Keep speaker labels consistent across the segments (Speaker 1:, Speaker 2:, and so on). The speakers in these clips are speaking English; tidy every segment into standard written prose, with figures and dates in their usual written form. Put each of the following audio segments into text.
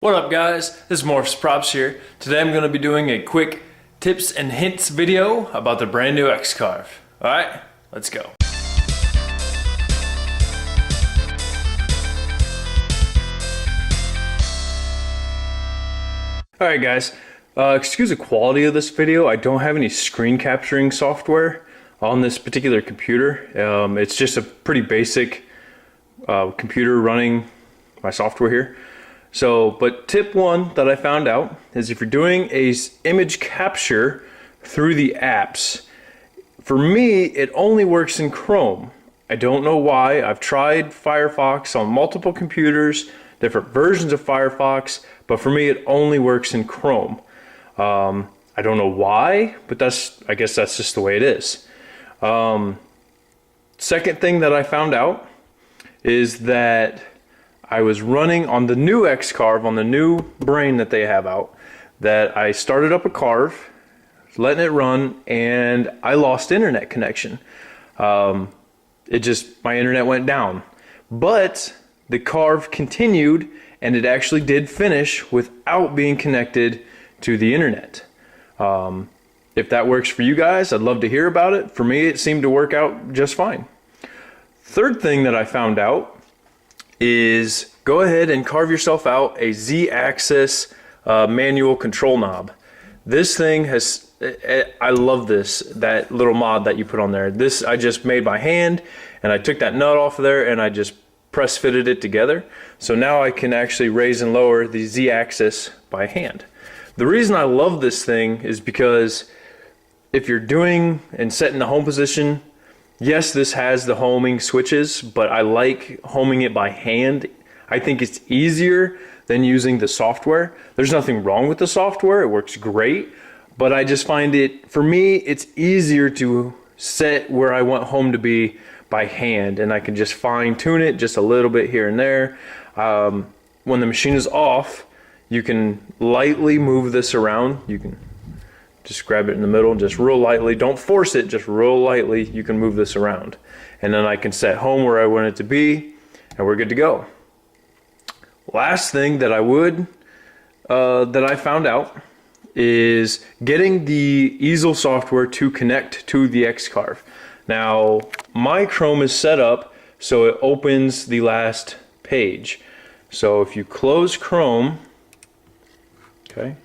Speaker 1: What up guys, this is Morphs Props here. Today I'm going to be doing a quick tips and hints video about the brand new X-Carve. Alright, let's go. Alright guys, excuse the quality of this video. I don't have any screen capturing software on this particular computer. It's just a pretty basic computer running my software here. But tip one that I found out is if you're doing a image capture through the apps, for me it only works in Chrome. I don't know why. I've tried Firefox on multiple computers, different versions of Firefox, but for me it only works in Chrome. I don't know why, but I guess that's just the way it is. Second thing that I found out is that I was running on the new X-Carve, on the new brain that they have out, that I started up a Carve, letting it run, and I lost internet connection. My internet went down. But the Carve continued, and it actually did finish without being connected to the internet. If that works for you guys, I'd love to hear about it. For me, it seemed to work out just fine. Third thing that I found out is go ahead and carve yourself out a Z-axis manual control knob. This thing has, I love this, that little mod that you put on there. This I just made by hand, and I took that nut off of there and I just press fitted it together. So now I can actually raise and lower the Z-axis by hand. The reason I love this thing is because if you're doing and setting the home position, yes, this has the homing switches, but I like homing it by hand. I think it's easier than using the software. There's nothing wrong with the software, it works great, but I just find it, for me, it's easier to set where I want home to be by hand, and I can just fine tune it just a little bit here and there. When the machine is off, you can lightly move this around. You can just grab it in the middle, just real lightly. Don't force it, just real lightly. You can move this around. And then I can set home where I want it to be, and we're good to go. Last thing that I found out is getting the easel software to connect to the X-Carve. Now, my Chrome is set up so it opens the last page. So if you close Chrome, okay,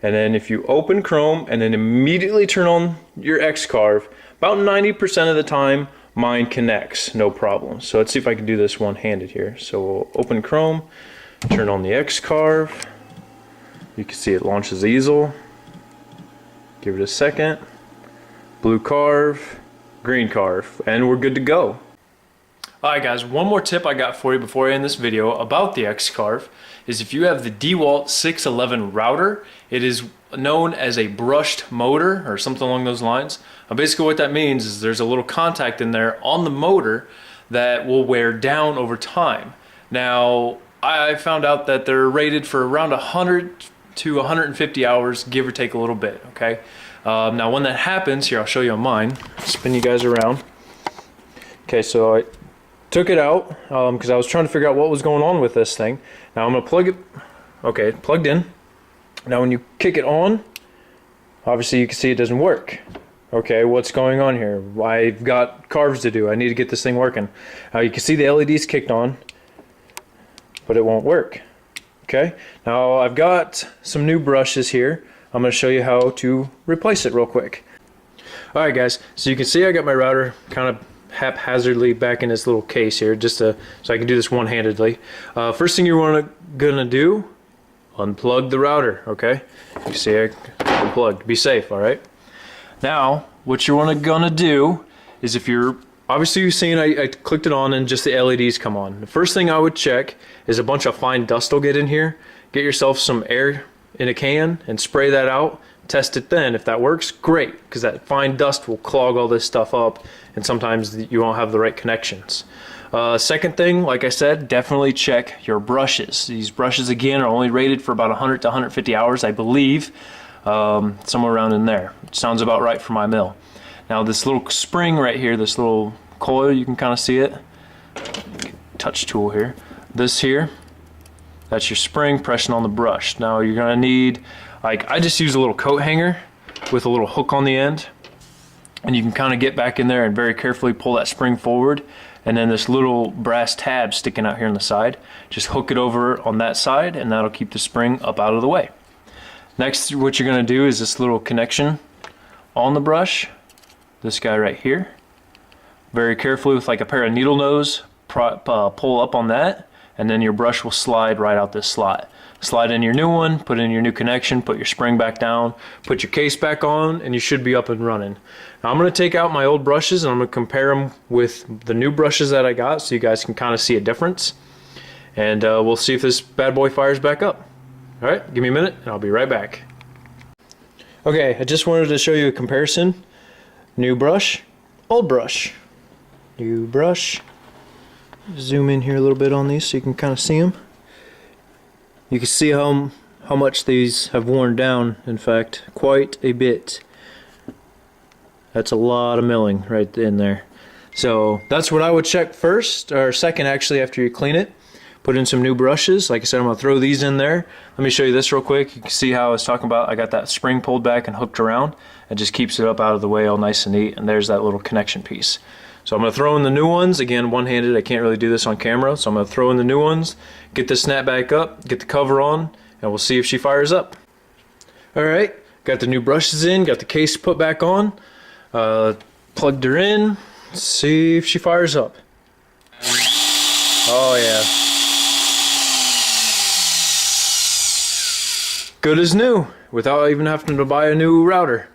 Speaker 1: and then if you open Chrome and then immediately turn on your X-Carve, about 90% of the time mine connects, no problem. So let's see if I can do this one-handed here. So we'll open Chrome, turn on the X-Carve. You can see it launches the easel. Give it a second. Blue Carve, green Carve, and we're good to go. Alright guys, one more tip I got for you before I end this video about the X-Carve is if you have the DeWalt 611 router, it is known as a brushed motor or something along those lines. Basically what that means is there's a little contact in there on the motor that will wear down over time. Now, I found out that they're rated for around 100 to 150 hours, give or take a little bit, okay? Now when that happens, here I'll show you on mine, spin you guys around. Okay, so I took it out because I was trying to figure out what was going on with this thing. Now I'm going to plug it, okay, plugged in. Now when you kick it on, obviously you can see it doesn't work. Okay, what's going on here? I've got carves to do. I need to get this thing working. You can see the LEDs kicked on, but it won't work. Okay, now I've got some new brushes here. I'm going to show you how to replace it real quick. Alright guys, so you can see I got my router kind of haphazardly back in this little case here, just so I can do this one-handedly. First thing you're gonna do, unplug the router. Okay, you can see I unplugged. Be safe. All right. Now, what you're gonna do is, if you're obviously you've seen I clicked it on and just the LEDs come on. The first thing I would check is a bunch of fine dust will get in here. Get yourself some air in a can and spray that out. Test it then. If that works, great, because that fine dust will clog all this stuff up and sometimes you won't have the right connections. Second thing, like I said, definitely check your brushes. These brushes again are only rated for about 100 to 150 hours, I believe, somewhere around in there. It sounds about right for my mill. Now this little spring right here, this little coil, you can kind of see it. Touch tool here. This here That's your spring pressing on the brush. Now you're gonna need, like, I just use a little coat hanger with a little hook on the end, and you can kind of get back in there and very carefully pull that spring forward, and then this little brass tab sticking out here on the side, just hook it over on that side, and that'll keep the spring up out of the way. Next, what you're gonna do is this little connection on the brush, this guy right here. Very carefully with like a pair of needle nose, pull up on that, and then your brush will slide right out this slot. Slide in your new one, put in your new connection, put your spring back down, put your case back on, and you should be up and running. Now I'm going to take out my old brushes and I'm going to compare them with the new brushes that I got so you guys can kind of see a difference. And we'll see if this bad boy fires back up. Alright, give me a minute and I'll be right back. Okay, I just wanted to show you a comparison. New brush, old brush. New brush. Zoom in here a little bit on these so you can kind of see them. You can see how much these have worn down, in fact, quite a bit. That's a lot of milling right in there. So that's what I would check first, or second actually, after you clean it. Put in some new brushes. Like I said, I'm going to throw these in there. Let me show you this real quick. You can see how I was talking about, I got that spring pulled back and hooked around. It just keeps it up out of the way all nice and neat, and there's that little connection piece. So I'm going to throw in the new ones. Again, one-handed, I can't really do this on camera, so I'm going to throw in the new ones, get the snap back up, get the cover on, and we'll see if she fires up. Alright, got the new brushes in, got the case put back on, plugged her in, see if she fires up. Oh yeah. Good as new, without even having to buy a new router.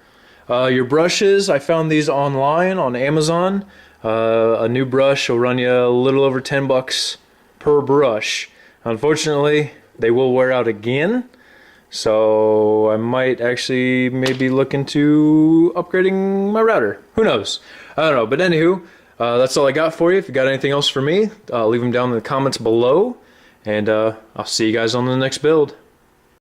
Speaker 1: Your brushes, I found these online on Amazon. A new brush will run you a little over 10 bucks per brush. Unfortunately, they will wear out again, so I might actually maybe look into upgrading my router. Who knows? I don't know, but anywho, that's all I got for you. If you got anything else for me, leave them down in the comments below, and I'll see you guys on the next build.